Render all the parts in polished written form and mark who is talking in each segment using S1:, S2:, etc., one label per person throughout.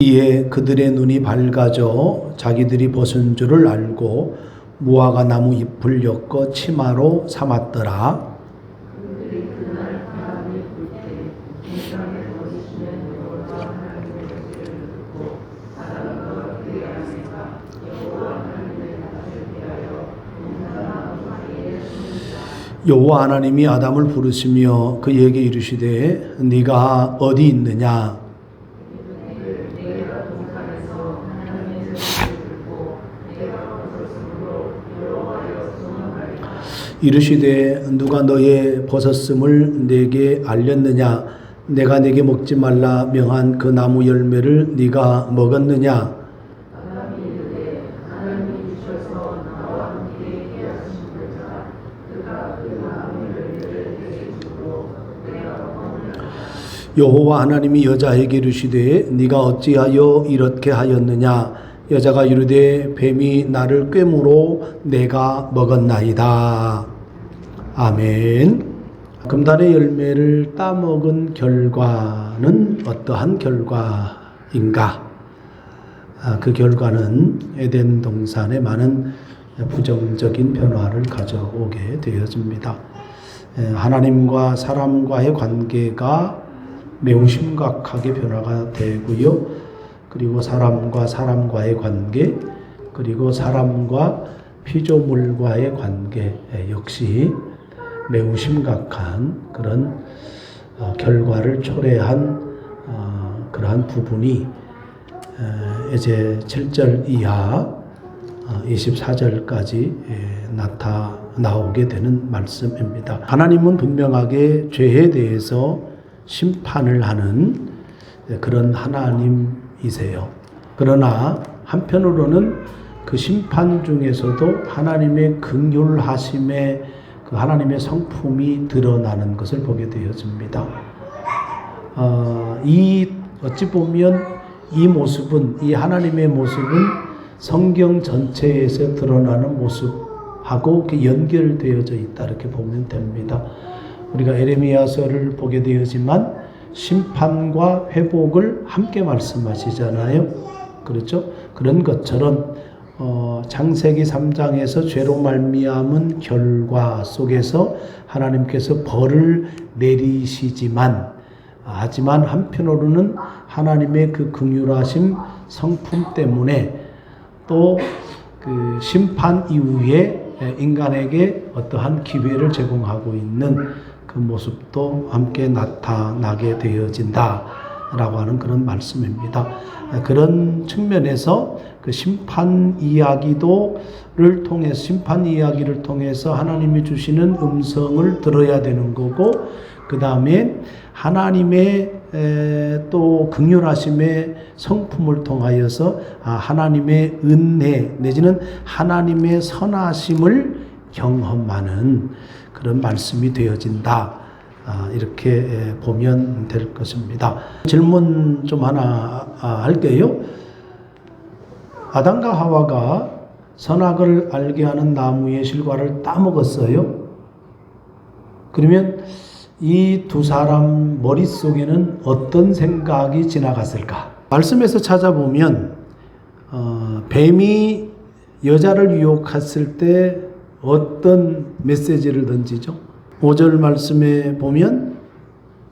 S1: 이에 그들의 눈이 밝아져 자기들이 벗은 줄을 알고 무화과 나무 잎을 엮어 치마로 삼았더라. 여호와 하나님이 아담을 부르시며 그에게 이르시되 네가 어디 있느냐? 이르시되 누가 너의 벗었음을 내게 알렸느냐? 내가 내게 먹지 말라 명한 그 나무 열매를 네가 먹었느냐? 여호와 하나님이 여자에게 이르시되 네가 어찌하여 이렇게 하였느냐? 여자가 이르되 뱀이 나를 꿰므로 내가 먹었나이다. 아멘. 금단의 열매를 따먹은 결과는 어떠한 결과인가? 그 결과는 에덴 동산에 많은 부정적인 변화를 가져오게 되어집니다. 하나님과 사람과의 관계가 매우 심각하게 변화가 되고요. 그리고 사람과 사람과의 관계, 그리고 사람과 피조물과의 관계 역시 매우 심각한 그런 결과를 초래한 그러한 부분이 이제 7절 이하 24절까지 나오게 되는 말씀입니다. 하나님은 분명하게 죄에 대해서 심판을 하는 그런 하나님이세요. 그러나 한편으로는 그 심판 중에서도 하나님의 긍휼하심의 그 하나님의 성품이 드러나는 것을 보게 되어집니다. 어찌 보면 이 하나님의 모습은 성경 전체에서 드러나는 모습하고 연결되어져 있다 이렇게 보면 됩니다. 우리가 에레미야서를 보게 되었지만 심판과 회복을 함께 말씀하시잖아요. 그렇죠? 그런 것처럼 창세기 3장에서 죄로 말미암은 결과 속에서 하나님께서 벌을 내리시지만 하지만 한편으로는 하나님의 그 긍휼하심 성품 때문에 또 그 심판 이후에 인간에게 어떠한 기회를 제공하고 있는 그 모습도 함께 나타나게 되어진다라고 하는 그런 말씀입니다. 그런 측면에서 그 심판 이야기를 통해서 하나님이 주시는 음성을 들어야 되는 거고, 그 다음에 하나님의 또 긍휼하심의 성품을 통하여서 하나님의 은혜 내지는 하나님의 선하심을 경험하는 그런 말씀이 되어진다. 이렇게 보면 될 것입니다. 질문 좀 하나 할게요. 아담과 하와가 선악을 알게 하는 나무의 실과를 따먹었어요. 그러면 이 두 사람 머릿속에는 어떤 생각이 지나갔을까? 말씀에서 찾아보면 뱀이 여자를 유혹했을 때 어떤 메시지를 던지죠? 5절 말씀에 보면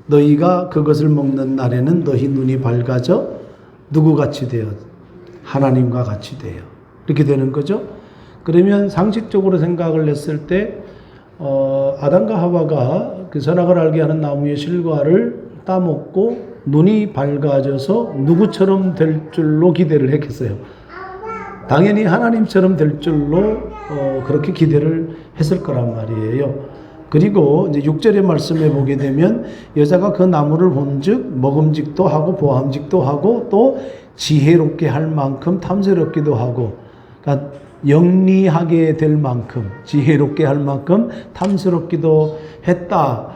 S1: 너희가 그것을 먹는 날에는 너희 눈이 밝아져 누구같이 되어? 하나님과 같이 되어. 이렇게 되는 거죠. 그러면 상식적으로 생각을 했을 때 아담과 하와가 그 선악을 알게 하는 나무의 실과를 따먹고 눈이 밝아져서 누구처럼 될 줄로 기대를 했겠어요. 당연히 하나님처럼 될 줄로 그렇게 기대를 했을 거란 말이에요. 그리고 이제 6절의 말씀에 보게 되면 여자가 그 나무를 본즉 먹음직도 하고 보암직도 하고 또 지혜롭게 할 만큼 탐스럽기도 하고, 그러니까 영리하게 될 만큼 지혜롭게 할 만큼 탐스럽기도 했다.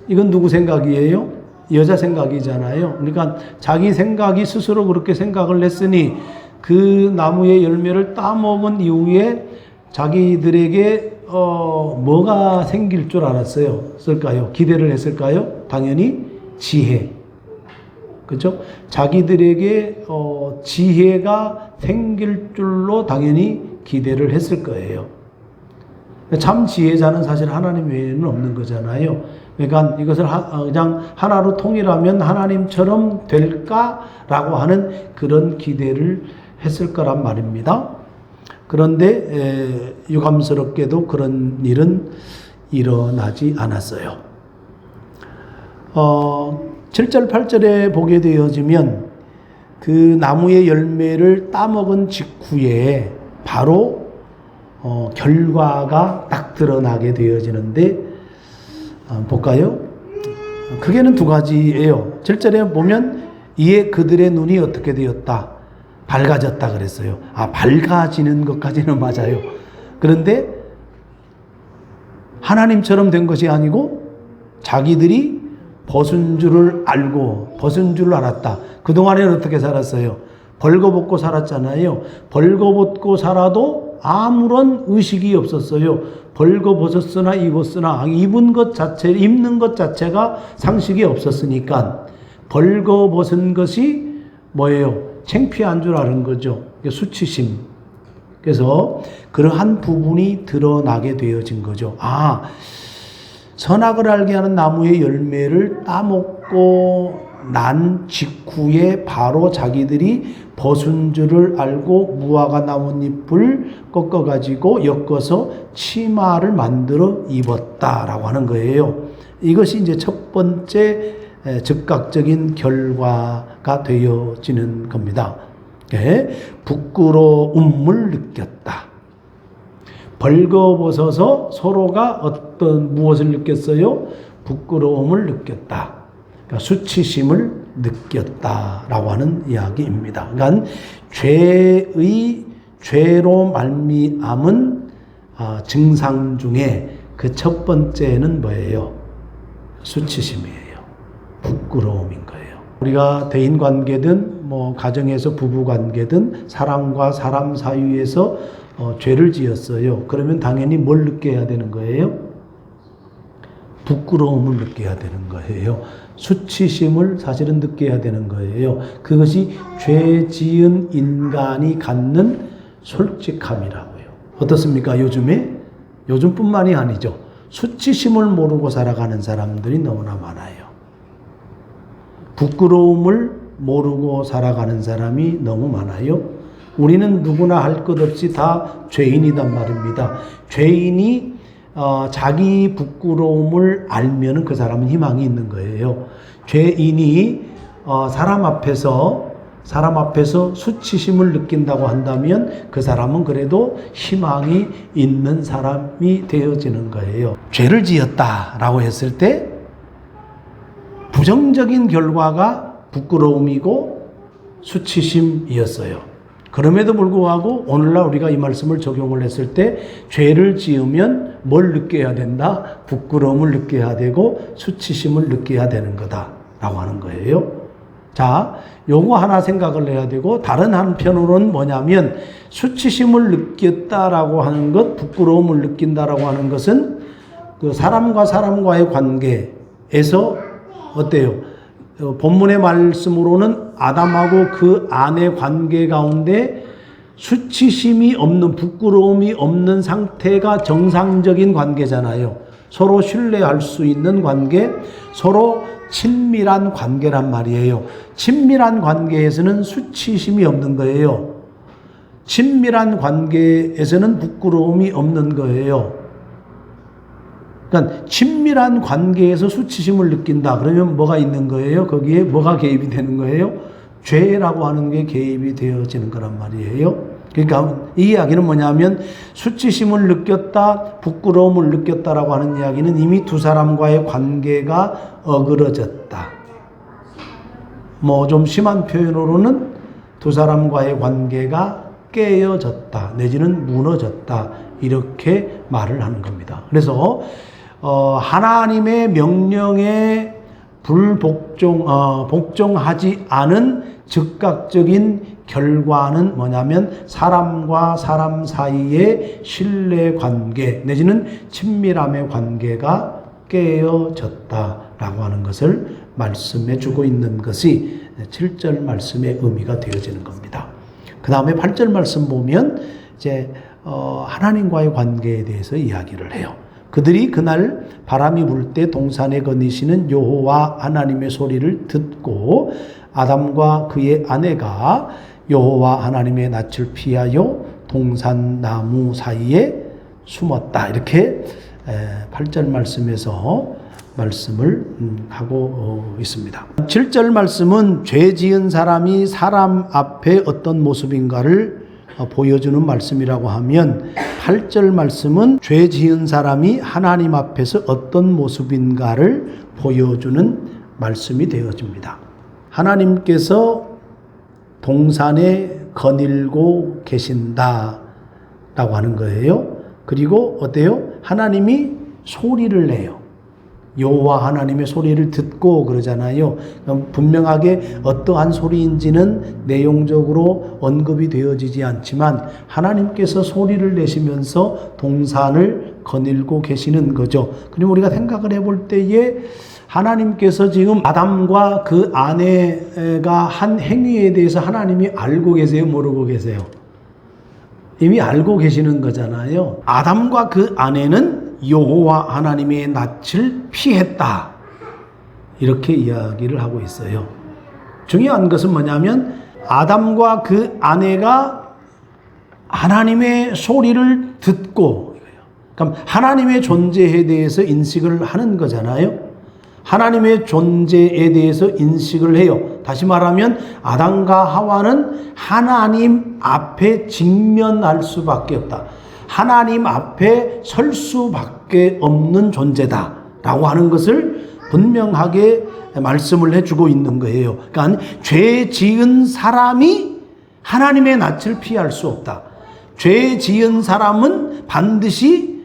S1: 이건 누구 생각이에요? 여자 생각이잖아요. 그러니까 자기 생각이 스스로 그렇게 생각을 했으니 그 나무의 열매를 따먹은 이후에 자기들에게 뭐가 생길 줄 알았을까요? 기대를 했을까요? 당연히 지혜. 그죠? 자기들에게 지혜가 생길 줄로 당연히 기대를 했을 거예요. 참 지혜자는 사실 하나님 외에는 없는 거잖아요. 그러니까 이것을 그냥 하나로 통일하면 하나님처럼 될까라고 하는 그런 기대를 했을 거란 말입니다. 그런데 유감스럽게도 그런 일은 일어나지 않았어요. 7절 8절에 보게 되어지면 그 나무의 열매를 따먹은 직후에 바로 결과가 딱 드러나게 되어지는데 볼까요? 크게는 두 가지예요. 7절에 보면 이에 그들의 눈이 어떻게 되었다? 밝아졌다 그랬어요. 밝아지는 것까지는 맞아요. 그런데 하나님처럼 된 것이 아니고 자기들이 벗은 줄을 알고 벗은 줄을 알았다. 그동안에는 어떻게 살았어요? 벌거벗고 살았잖아요. 벌거벗고 살아도 아무런 의식이 없었어요. 벌거벗었으나 입었으나 입은 것 자체, 입는 것 자체가 상식이 없었으니까 벌거벗은 것이 뭐예요? 창피한 줄 아는 거죠. 수치심. 그래서 그러한 부분이 드러나게 되어진 거죠. 선악을 알게 하는 나무의 열매를 따먹고 난 직후에 바로 자기들이 벗은 줄을 알고 무화과 나뭇잎을 꺾어가지고 엮어서 치마를 만들어 입었다라고 하는 거예요. 이것이 이제 첫 번째 즉각적인 결과가 되어지는 겁니다. 부끄러움을 느꼈다. 벌거벗어서 서로가 무엇을 느꼈어요? 부끄러움을 느꼈다. 그러니까 수치심을 느꼈다라고 하는 이야기입니다. 그러니까 죄로 말미암은 증상 중에 그 첫 번째는 뭐예요? 수치심이에요. 부끄러움인 거예요. 우리가 대인 관계든 가정에서 부부 관계든 사람과 사람 사이에서 죄를 지었어요. 그러면 당연히 뭘 느껴야 되는 거예요? 부끄러움을 느껴야 되는 거예요. 수치심을 사실은 느껴야 되는 거예요. 그것이 죄 지은 인간이 갖는 솔직함이라고요. 어떻습니까? 요즘뿐만이 아니죠. 수치심을 모르고 살아가는 사람들이 너무나 많아요. 부끄러움을 모르고 살아가는 사람이 너무 많아요. 우리는 누구나 할 것 없이 다 죄인이란 말입니다. 죄인이 자기 부끄러움을 알면은 그 사람은 희망이 있는 거예요. 죄인이 사람 앞에서 수치심을 느낀다고 한다면 그 사람은 그래도 희망이 있는 사람이 되어지는 거예요. 죄를 지었다라고 했을 때 부정적인 결과가 부끄러움이고 수치심이었어요. 그럼에도 불구하고 오늘날 우리가 이 말씀을 적용을 했을 때 죄를 지으면 뭘 느껴야 된다? 부끄러움을 느껴야 되고 수치심을 느껴야 되는 거다라고 하는 거예요. 자, 요거 하나 생각을 해야 되고 다른 한편으로는 뭐냐면 수치심을 느꼈다라고 하는 것, 부끄러움을 느낀다라고 하는 것은 그 사람과 사람과의 관계에서 어때요? 본문의 말씀으로는 아담하고 그 아내 관계 가운데 수치심이 없는, 부끄러움이 없는 상태가 정상적인 관계잖아요. 서로 신뢰할 수 있는 관계, 서로 친밀한 관계란 말이에요. 친밀한 관계에서는 수치심이 없는 거예요. 친밀한 관계에서는 부끄러움이 없는 거예요. 그러니까 친밀한 관계에서 수치심을 느낀다. 그러면 뭐가 있는 거예요? 거기에 뭐가 개입이 되는 거예요? 죄라고 하는 게 개입이 되어지는 거란 말이에요. 그러니까 이 이야기는 뭐냐면 수치심을 느꼈다, 부끄러움을 느꼈다라고 하는 이야기는 이미 두 사람과의 관계가 어그러졌다. 좀 심한 표현으로는 두 사람과의 관계가 깨어졌다, 내지는 무너졌다, 이렇게 말을 하는 겁니다. 그래서 하나님의 명령에 복종하지 않은 즉각적인 결과는 뭐냐면 사람과 사람 사이의 신뢰관계 내지는 친밀함의 관계가 깨어졌다라고 하는 것을 말씀해 주고 있는 것이 7절 말씀의 의미가 되어지는 겁니다. 그 다음에 8절 말씀 보면 이제 하나님과의 관계에 대해서 이야기를 해요. 그들이 그날 바람이 불 때 동산에 거니시는 여호와 하나님의 소리를 듣고 아담과 그의 아내가 여호와 하나님의 낯을 피하여 동산 나무 사이에 숨었다. 이렇게 8절 말씀에서 말씀을 하고 있습니다. 7절 말씀은 죄 지은 사람이 사람 앞에 어떤 모습인가를 보여주는 말씀이라고 하면 8절 말씀은 죄 지은 사람이 하나님 앞에서 어떤 모습인가를 보여주는 말씀이 되어집니다. 하나님께서 동산에 거닐고 계신다라고 하는 거예요. 그리고 어때요? 하나님이 소리를 내요. 여호와 하나님의 소리를 듣고 그러잖아요. 분명하게 어떠한 소리인지는 내용적으로 언급이 되어지지 않지만 하나님께서 소리를 내시면서 동산을 거닐고 계시는 거죠. 그럼 우리가 생각을 해볼 때에 하나님께서 지금 아담과 그 아내가 한 행위에 대해서 하나님이 알고 계세요? 모르고 계세요? 이미 알고 계시는 거잖아요. 아담과 그 아내는 여호와 하나님의 낯을 피했다. 이렇게 이야기를 하고 있어요. 중요한 것은 뭐냐면 아담과 그 아내가 하나님의 소리를 듣고, 그럼 하나님의 존재에 대해서 인식을 하는 거잖아요. 하나님의 존재에 대해서 인식을 해요. 다시 말하면 아담과 하와는 하나님 앞에 직면할 수밖에 없다. 하나님 앞에 설 수밖에 없는 존재다라고 하는 것을 분명하게 말씀을 해주고 있는 거예요. 그러니까 죄 지은 사람이 하나님의 낯을 피할 수 없다. 죄 지은 사람은 반드시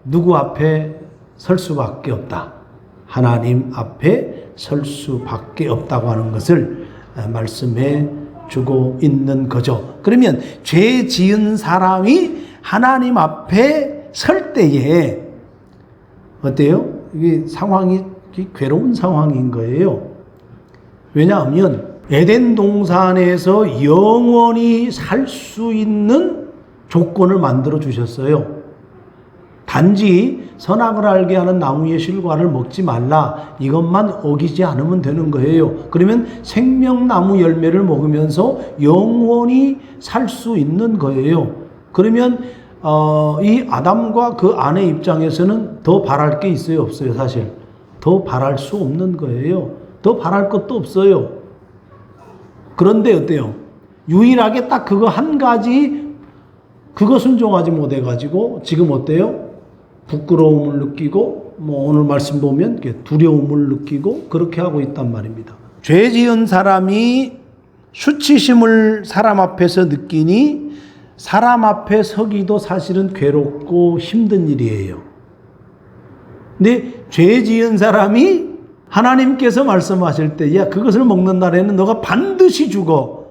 S1: 누구 앞에 설 수밖에 없다. 하나님 앞에 설 수밖에 없다고 하는 것을 말씀해 주고 있는 거죠. 그러면 죄 지은 사람이 하나님 앞에 설 때에 어때요? 이게 상황이 괴로운 상황인 거예요. 왜냐하면 에덴 동산에서 영원히 살 수 있는 조건을 만들어 주셨어요. 단지 선악을 알게 하는 나무의 실과를 먹지 말라, 이것만 어기지 않으면 되는 거예요. 그러면 생명나무 열매를 먹으면서 영원히 살 수 있는 거예요. 그러면 이 아담과 그 아내 입장에서는 더 바랄 게 있어요, 없어요? 사실 더 바랄 수 없는 거예요. 더 바랄 것도 없어요. 그런데 어때요? 유일하게 딱 그거 한 가지, 그거 순종하지 못해가지고 지금 어때요? 부끄러움을 느끼고, 오늘 말씀 보면 두려움을 느끼고 그렇게 하고 있단 말입니다. 죄 지은 사람이 수치심을 사람 앞에서 느끼니 사람 앞에 서기도 사실은 괴롭고 힘든 일이에요. 근데 죄 지은 사람이 하나님께서 말씀하실 때, 야, 그것을 먹는 날에는 너가 반드시 죽어,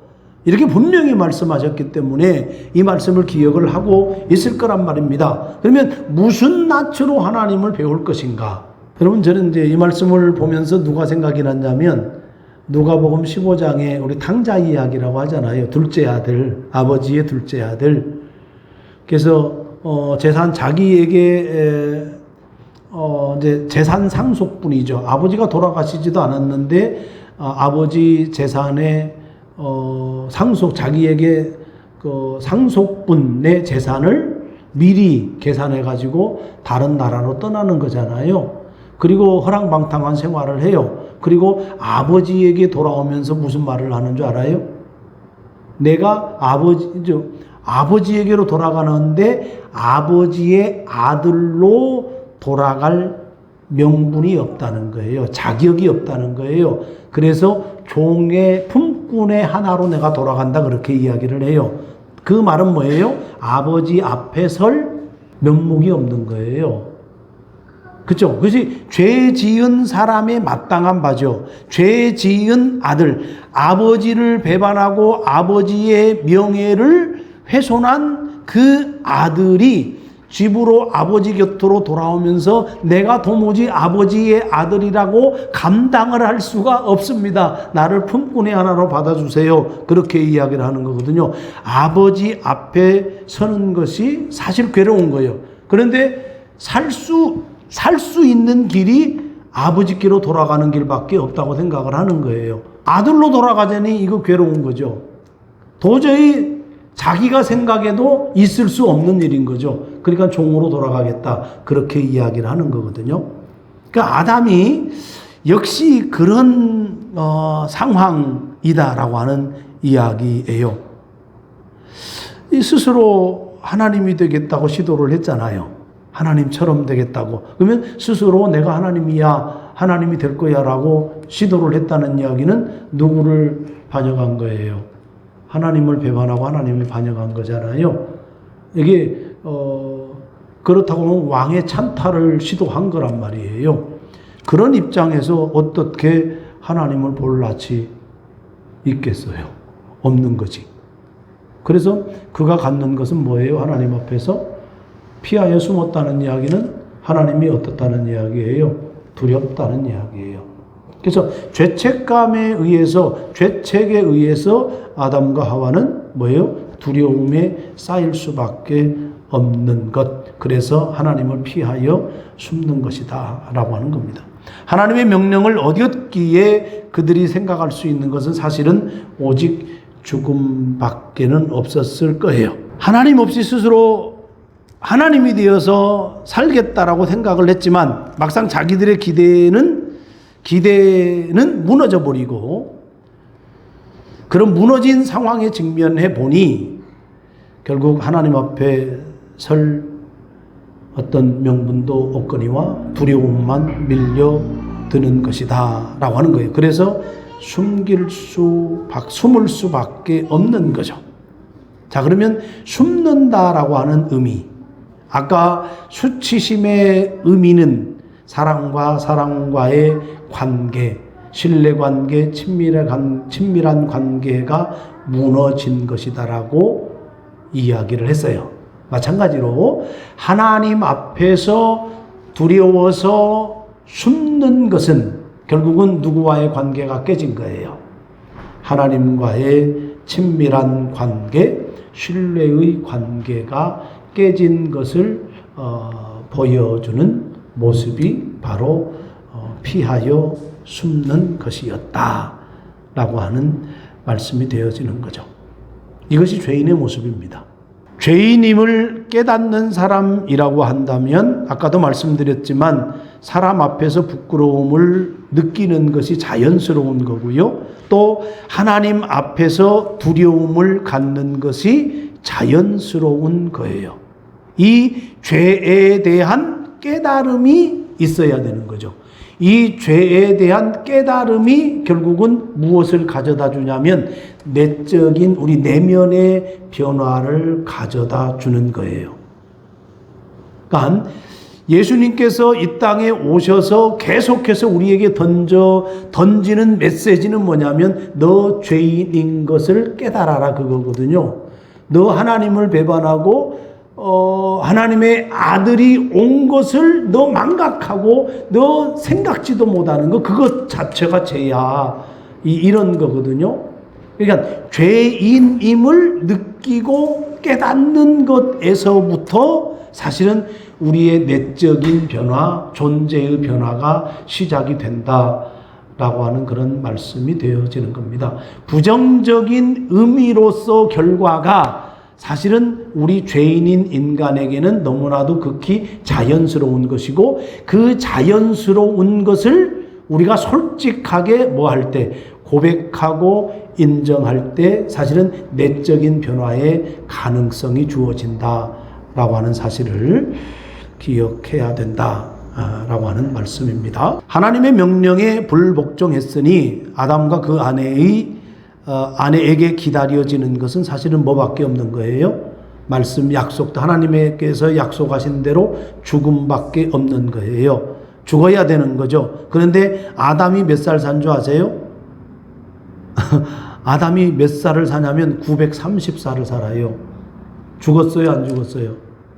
S1: 이렇게 분명히 말씀하셨기 때문에 이 말씀을 기억을 하고 있을 거란 말입니다. 그러면 무슨 낯으로 하나님을 배울 것인가? 여러분, 저는 이제 이 말씀을 보면서 누가 생각이 났냐면 누가복음 15장에 우리 탕자 이야기라고 하잖아요. 둘째 아들, 아버지의 둘째 아들. 그래서 재산 자기에게 이제 재산 상속분이죠. 아버지가 돌아가시지도 않았는데 아버지 재산에 자기에게 그 상속분의 재산을 미리 계산해 가지고 다른 나라로 떠나는 거잖아요. 그리고 허랑방탕한 생활을 해요. 그리고 아버지에게 돌아오면서 무슨 말을 하는 줄 알아요? 내가 아버지에게로 돌아가는데 아버지의 아들로 돌아갈 명분이 없다는 거예요. 자격이 없다는 거예요. 그래서 종의 품꾼의 하나로 내가 돌아간다, 그렇게 이야기를 해요. 그 말은 뭐예요? 아버지 앞에 설 면목이 없는 거예요. 그렇죠? 그것이 죄 지은 사람의 마땅한 바죠. 죄 지은 아들, 아버지를 배반하고 아버지의 명예를 훼손한 그 아들이 집으로 아버지 곁으로 돌아오면서 내가 도무지 아버지의 아들이라고 감당을 할 수가 없습니다. 나를 품꾼의 하나로 받아주세요. 그렇게 이야기를 하는 거거든요. 아버지 앞에 서는 것이 사실 괴로운 거예요. 그런데 살 수 있는 길이 아버지께로 돌아가는 길밖에 없다고 생각을 하는 거예요. 아들로 돌아가자니 이거 괴로운 거죠. 도저히 자기가 생각해도 있을 수 없는 일인 거죠. 그러니까 종으로 돌아가겠다. 그렇게 이야기를 하는 거거든요. 그러니까 아담이 역시 그런 상황이다라고 하는 이야기예요. 스스로 하나님이 되겠다고 시도를 했잖아요. 하나님처럼 되겠다고. 그러면 스스로 내가 하나님이야, 하나님이 될 거야 라고 시도를 했다는 이야기는 누구를 반영한 거예요? 하나님을 배반하고 하나님을 반영한 거잖아요. 이게 그렇다고 하면 왕의 찬탈을 시도한 거란 말이에요. 그런 입장에서 어떻게 하나님을 볼 낯이 있겠어요? 없는 거지. 그래서 그가 갖는 것은 뭐예요? 하나님 앞에서 피하여 숨었다는 이야기는 하나님이 어떻다는 이야기예요? 두렵다는 이야기예요. 그래서 죄책감에 의해서, 죄책에 의해서 아담과 하와는 뭐예요? 두려움에 쌓일 수밖에 없는 것. 그래서 하나님을 피하여 숨는 것이다 라고 하는 겁니다. 하나님의 명령을 어겼기에 그들이 생각할 수 있는 것은 사실은 오직 죽음밖에는 없었을 거예요. 하나님 없이 스스로 하나님이 되어서 살겠다라고 생각을 했지만 막상 자기들의 기대는 무너져 버리고 그런 무너진 상황에 직면해 보니 결국 하나님 앞에 설 어떤 명분도 없거니와 두려움만 밀려드는 것이다 라고 하는 거예요. 그래서 숨을 수밖에 없는 거죠. 자, 그러면 숨는다라고 하는 의미, 아까 수치심의 의미는 사람과 사람과의 관계, 신뢰관계, 친밀한 관계가 무너진 것이다라고 이야기를 했어요. 마찬가지로 하나님 앞에서 두려워서 숨는 것은 결국은 누구와의 관계가 깨진 거예요. 하나님과의 친밀한 관계, 신뢰의 관계가 깨진 것을 보여주는 모습이 바로 피하여 숨는 것이었다라고 하는 말씀이 되어지는 거죠. 이것이 죄인의 모습입니다. 죄인임을 깨닫는 사람이라고 한다면 아까도 말씀드렸지만 사람 앞에서 부끄러움을 느끼는 것이 자연스러운 거고요. 또 하나님 앞에서 두려움을 갖는 것이 자연스러운 거예요. 이 죄에 대한 깨달음이 있어야 되는 거죠. 이 죄에 대한 깨달음이 결국은 무엇을 가져다 주냐면 내적인 우리 내면의 변화를 가져다 주는 거예요. 그러니까 예수님께서 이 땅에 오셔서 계속해서 우리에게 던지는 메시지는 뭐냐면 너 죄인인 것을 깨달아라 그거거든요. 너 하나님을 배반하고 하나님의 아들이 온 것을 너 망각하고 너 생각지도 못하는 거 그것 자체가 죄야. 이런 거거든요. 그러니까 죄인임을 느끼고 깨닫는 것에서부터 사실은 우리의 내적인 변화, 존재의 변화가 시작이 된다라고 하는 그런 말씀이 되어지는 겁니다. 부정적인 의미로서 결과가 사실은 우리 죄인인 인간에게는 너무나도 극히 자연스러운 것이고 그 자연스러운 것을 우리가 솔직하게 뭐 할 때 고백하고 인정할 때 사실은 내적인 변화의 가능성이 주어진다라고 하는 사실을 기억해야 된다라고 하는 말씀입니다. 하나님의 명령에 불복종했으니 아담과 그 아내에게 기다려지는 것은 사실은 뭐밖에 없는 거예요? 말씀 약속도 하나님께서 약속하신 대로 죽음밖에 없는 거예요. 죽어야 되는 거죠. 그런데 아담이 몇 살 산 줄 아세요? 아담이 몇 살을 사냐면 930살을 살아요. 죽었어요? 안 죽었어요?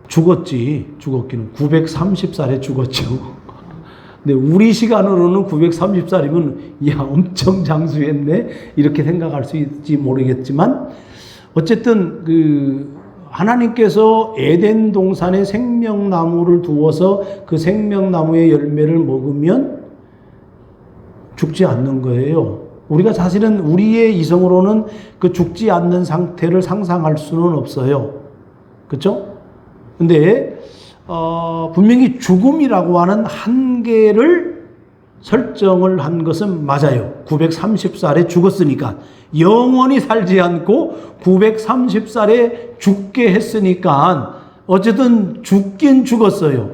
S1: 죽었기는 930살에 죽었죠. 근데 우리 시간으로는 930살이면 야 엄청 장수했네 이렇게 생각할 수 있을지 모르겠지만 어쨌든 하나님께서 에덴 동산에 생명나무를 두어서 그 생명나무의 열매를 먹으면 죽지 않는 거예요. 우리가 사실은 우리의 이성으로는 그 죽지 않는 상태를 상상할 수는 없어요. 그렇죠? 근데 분명히 죽음이라고 하는 한계를 설정을 한 것은 맞아요. 930살에 죽었으니까 영원히 살지 않고 930살에 죽게 했으니까 어쨌든 죽긴 죽었어요.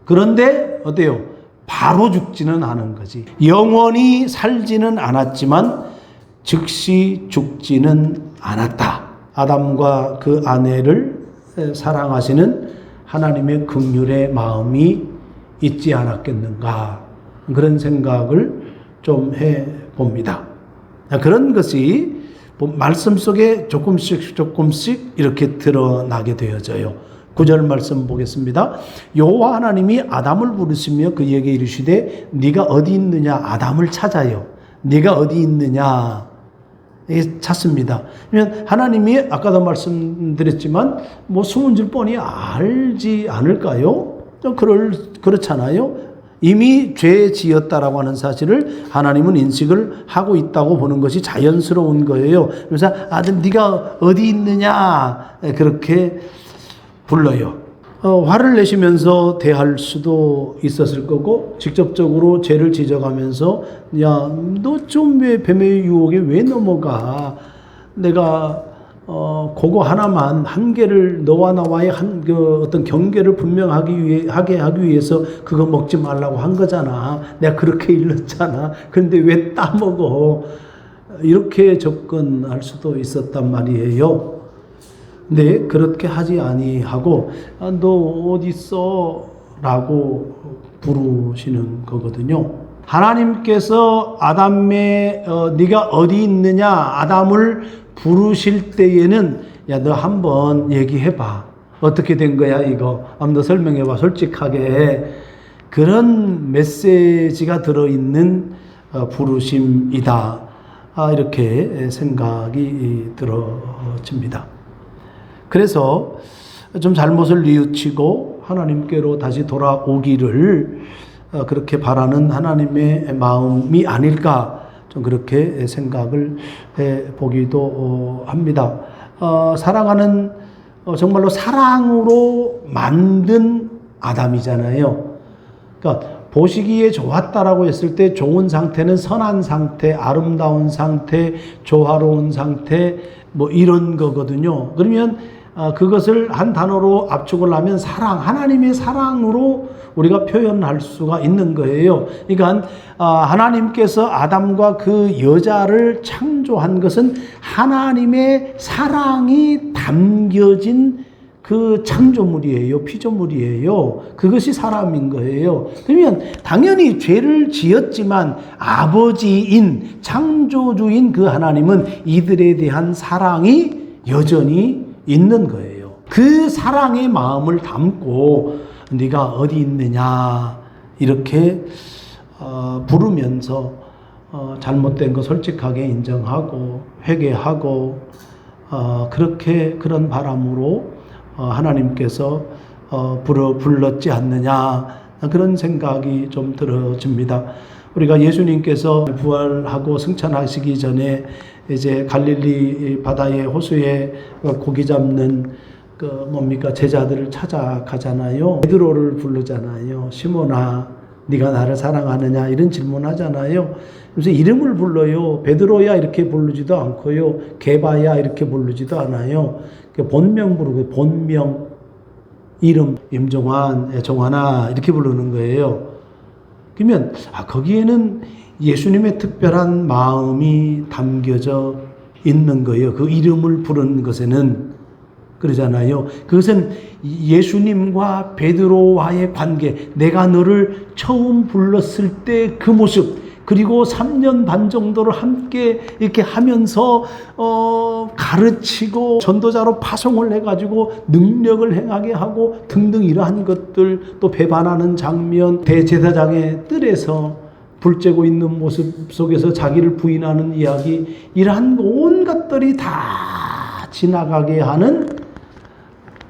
S1: 그런데 어때요? 바로 죽지는 않은 거지. 영원히 살지는 않았지만 즉시 죽지는 않았다. 아담과 그 아내를 사랑하시는 하나님의 긍휼의 마음이 있지 않았겠는가 그런 생각을 좀 해봅니다. 그런 것이 말씀 속에 조금씩 이렇게 드러나게 되어져요. 9절 말씀 보겠습니다. 여호와 하나님이 아담을 부르시며 그에게 이르시되 네가 어디 있느냐. 아담을 찾아요. 네가 어디 있느냐 찾습니다. 그러면 하나님이 아까도 말씀드렸지만 숨은 줄 뻔히 알지 않을까요? 그렇잖아요. 이미 죄 지었다라고 하는 사실을 하나님은 인식을 하고 있다고 보는 것이 자연스러운 거예요. 그래서 아들 네가 어디 있느냐 그렇게 불러요. 화를 내시면서 대할 수도 있었을 거고 직접적으로 죄를 지적하면서 야, 너 좀 왜 뱀의 유혹에 왜 넘어가? 내가 그거 하나만 한계를 너와 나와의 어떤 경계를 분명하게 하기 위해서 그거 먹지 말라고 한 거잖아. 내가 그렇게 일렀잖아. 그런데 왜 따먹어? 이렇게 접근할 수도 있었단 말이에요. 네, 그렇게 하지 아니하고 너 어디 있어? 라고 부르시는 거거든요. 하나님께서 아담의 네가 어디 있느냐 아담을 부르실 때에는 야, 너 한번 얘기해봐. 어떻게 된 거야 이거? 한번 더 설명해봐. 솔직하게. 그런 메시지가 들어있는 부르심이다. 이렇게 생각이 들어집니다. 그래서 좀 잘못을 뉘우치고 하나님께로 다시 돌아오기를 그렇게 바라는 하나님의 마음이 아닐까 좀 그렇게 생각을 해보기도 합니다. 사랑하는 정말로 사랑으로 만든 아담이잖아요. 그러니까 보시기에 좋았다라고 했을 때 좋은 상태는 선한 상태, 아름다운 상태, 조화로운 상태 이런 거거든요. 그러면 그것을 한 단어로 압축을 하면 사랑, 하나님의 사랑으로 우리가 표현할 수가 있는 거예요. 그러니까 하나님께서 아담과 그 여자를 창조한 것은 하나님의 사랑이 담겨진 그 창조물이에요. 피조물이에요. 그것이 사람인 거예요. 그러면 당연히 죄를 지었지만 아버지인 창조주인 그 하나님은 이들에 대한 사랑이 여전히 있는 거예요. 그 사랑의 마음을 담고 네가 어디 있느냐 이렇게 부르면서 잘못된 거 솔직하게 인정하고 회개하고 그런 바람으로 하나님께서 불렀지 않느냐 그런 생각이 좀 들어집니다. 우리가 예수님께서 부활하고 승천하시기 전에 이제 갈릴리 바다의 호수에 고기 잡는 제자들을 찾아가잖아요. 베드로를 부르잖아요. 시몬아, 네가 나를 사랑하느냐 이런 질문하잖아요. 그래서 이름을 불러요. 베드로야 이렇게 부르지도 않고요. 게바야 이렇게 부르지도 않아요. 본명 부르고 본명 이름 임종환, 정환아 이렇게 부르는 거예요. 그러면 거기에는 예수님의 특별한 마음이 담겨져 있는 거예요. 그 이름을 부르는 것에는 그러잖아요. 그것은 예수님과 베드로와의 관계, 내가 너를 처음 불렀을 때 그 모습, 그리고 3년 반 정도를 함께 이렇게 하면서 가르치고 전도자로 파송을 해가지고 능력을 행하게 하고 등등 이러한 것들, 또 배반하는 장면, 대제사장의 뜰에서 불 쬐고 있는 모습 속에서 자기를 부인하는 이야기, 이러한 온갖들이 다 지나가게 하는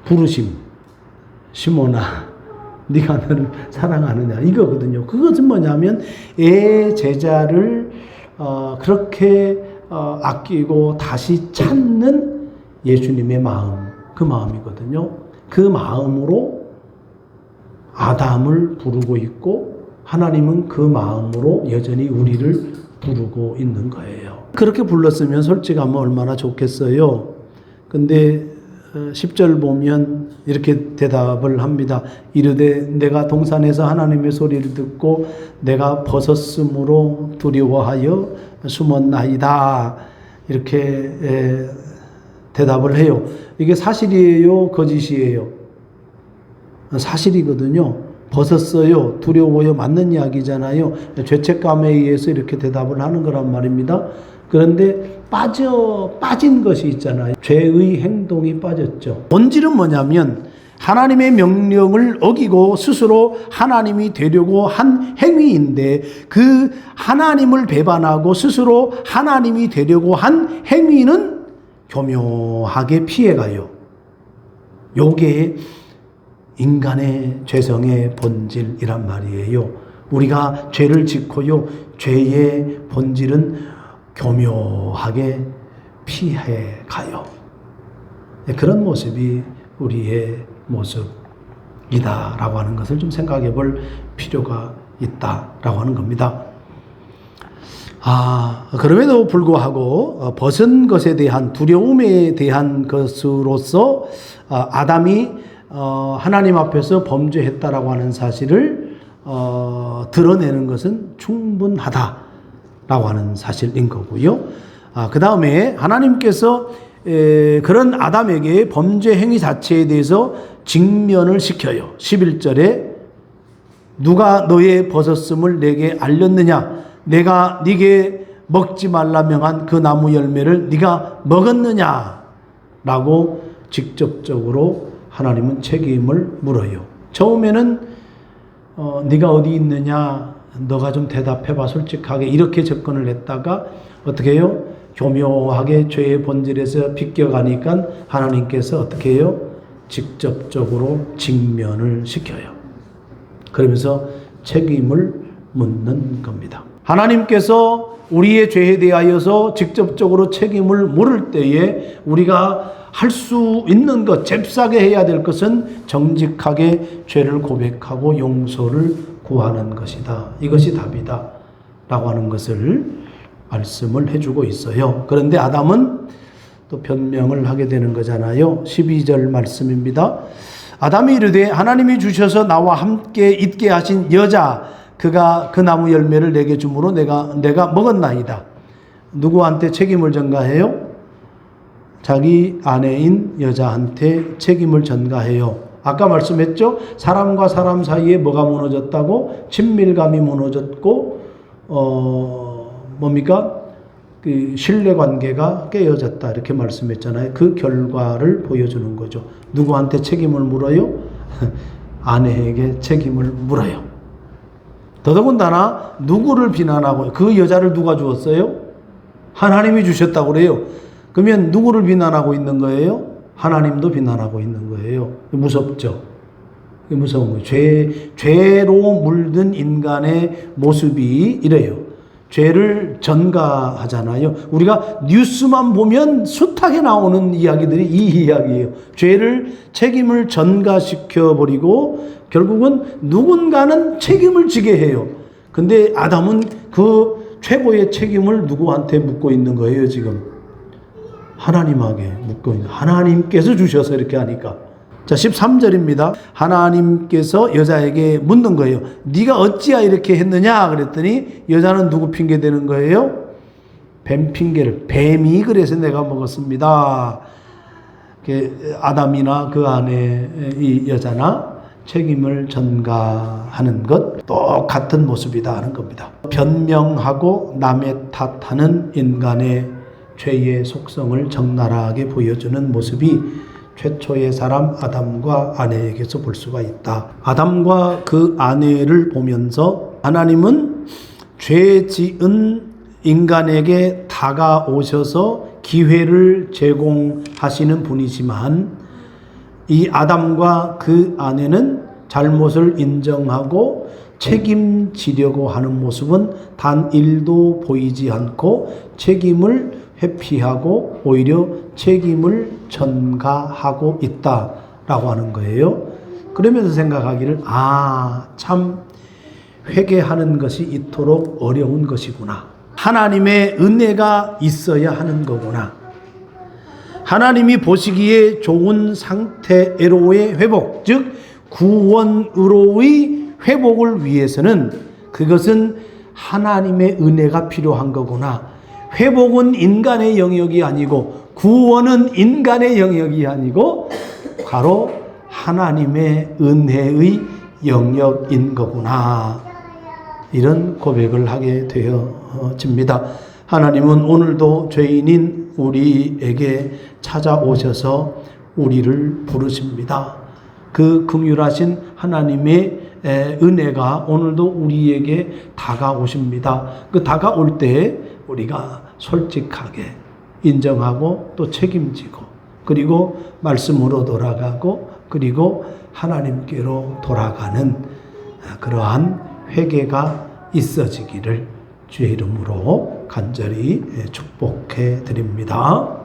S1: 부르심. 시몬아, 네가 나를 사랑하느냐, 이거거든요. 그것은 뭐냐면 애 제자를 그렇게 아끼고 다시 찾는 예수님의 마음, 그 마음이거든요. 그 마음으로 아담을 부르고 있고 하나님은 그 마음으로 여전히 우리를 부르고 있는 거예요. 그렇게 불렀으면 솔직하면 얼마나 좋겠어요. 근데 10절 보면 이렇게 대답을 합니다. 이르되 내가 동산에서 하나님의 소리를 듣고 내가 벗었으므로 두려워하여 숨었나이다. 이렇게 대답을 해요. 이게 사실이에요? 거짓이에요? 사실이거든요. 벗었어요. 두려워요. 맞는 이야기잖아요. 죄책감에 의해서 이렇게 대답을 하는 거란 말입니다. 그런데 빠진 것이 있잖아요. 죄의 행동이 빠졌죠. 본질은 뭐냐면 하나님의 명령을 어기고 스스로 하나님이 되려고 한 행위인데, 그 하나님을 배반하고 스스로 하나님이 되려고 한 행위는 교묘하게 피해가요. 요게 인간의 죄성의 본질이란 말이에요. 우리가 죄를 짓고요, 죄의 본질은 교묘하게 피해 가요. 그런 모습이 우리의 모습이다라고 하는 것을 좀 생각해 볼 필요가 있다라고 하는 겁니다. 그럼에도 불구하고 벗은 것에 대한 두려움에 대한 것으로서 아담이 하나님 앞에서 범죄했다라고 하는 사실을 드러내는 것은 충분하다라고 하는 사실인 거고요. 그 다음에 하나님께서 그런 아담에게 범죄 행위 자체에 대해서 직면을 시켜요. 11절에 누가 너의 벗었음을 내게 알렸느냐? 내가 네게 먹지 말라 명한 그 나무 열매를 네가 먹었느냐? 라고 직접적으로 하나님은 책임을 물어요. 처음에는 네가 어디 있느냐? 너가 좀 대답해봐, 솔직하게, 이렇게 접근을 했다가 어떻게 해요? 교묘하게 죄의 본질에서 비껴가니까 하나님께서 어떻게 해요? 직접적으로 직면을 시켜요. 그러면서 책임을 묻는 겁니다. 하나님께서 우리의 죄에 대하여서 직접적으로 책임을 물을 때에 우리가 할 수 있는 것, 잽싸게 해야 될 것은 정직하게 죄를 고백하고 용서를 구하는 것이다. 이것이 답이다 라고 하는 것을 말씀을 해주고 있어요. 그런데 아담은 또 변명을 하게 되는 거잖아요. 12절 말씀입니다. 아담이 이르되 하나님이 주셔서 나와 함께 있게 하신 여자, 그가 그 나무 열매를 내게 주므로 내가 먹었나이다. 누구한테 책임을 전가해요? 자기 아내인 여자한테 책임을 전가해요. 아까 말씀했죠? 사람과 사람 사이에 뭐가 무너졌다고? 친밀감이 무너졌고 뭡니까? 그 신뢰관계가 깨어졌다, 이렇게 말씀했잖아요. 그 결과를 보여주는 거죠. 누구한테 책임을 물어요? 아내에게 책임을 물어요. 더더군다나 누구를 비난하고, 그 여자를 누가 주었어요? 하나님이 주셨다고 그래요. 그러면 누구를 비난하고 있는 거예요? 하나님도 비난하고 있는 거예요. 무섭죠? 무서운 거예요. 죄로 물든 인간의 모습이 이래요. 죄를 전가하잖아요. 우리가 뉴스만 보면 숱하게 나오는 이야기들이 이 이야기예요. 죄를, 책임을 전가시켜버리고 결국은 누군가는 책임을 지게 해요. 근데 아담은 그 최고의 책임을 누구한테 묻고 있는 거예요, 지금? 하나님에게 묻고 있는, 하나님께서 주셔서 이렇게 하니까. 자, 13절입니다. 하나님께서 여자에게 묻는 거예요. 네가 어찌야 이렇게 했느냐? 그랬더니 여자는 누구 핑계 대는 거예요? 뱀 핑계를. 뱀이 그래서 내가 먹었습니다. 아담이나 그 안에 이 여자나 책임을 전가하는 것, 똑같은 모습이다 하는 겁니다. 변명하고 남의 탓하는 인간의 죄의 속성을 적나라하게 보여주는 모습이 최초의 사람 아담과 아내에게서 볼 수가 있다. 아담과 그 아내를 보면서 하나님은 죄 지은 인간에게 다가오셔서 기회를 제공하시는 분이지만 이 아담과 그 아내는 잘못을 인정하고 책임지려고 하는 모습은 단 1도 보이지 않고 책임을 회피하고 오히려 책임을 전가하고 있다라고 하는 거예요. 그러면서 생각하기를 참 회개하는 것이 이토록 어려운 것이구나. 하나님의 은혜가 있어야 하는 거구나. 하나님이 보시기에 좋은 상태로의 회복, 즉 구원으로의 회복을 위해서는 그것은 하나님의 은혜가 필요한 거구나. 회복은 인간의 영역이 아니고 구원은 인간의 영역이 아니고 바로 하나님의 은혜의 영역인 거구나. 이런 고백을 하게 되어집니다. 하나님은 오늘도 죄인인 우리에게 찾아오셔서 우리를 부르십니다. 그 긍휼하신 하나님의 은혜가 오늘도 우리에게 다가오십니다. 그 다가올 때 우리가 솔직하게 인정하고 또 책임지고 그리고 말씀으로 돌아가고 그리고 하나님께로 돌아가는 그러한 회개가 있어지기를 주의 이름으로 간절히 축복해 드립니다.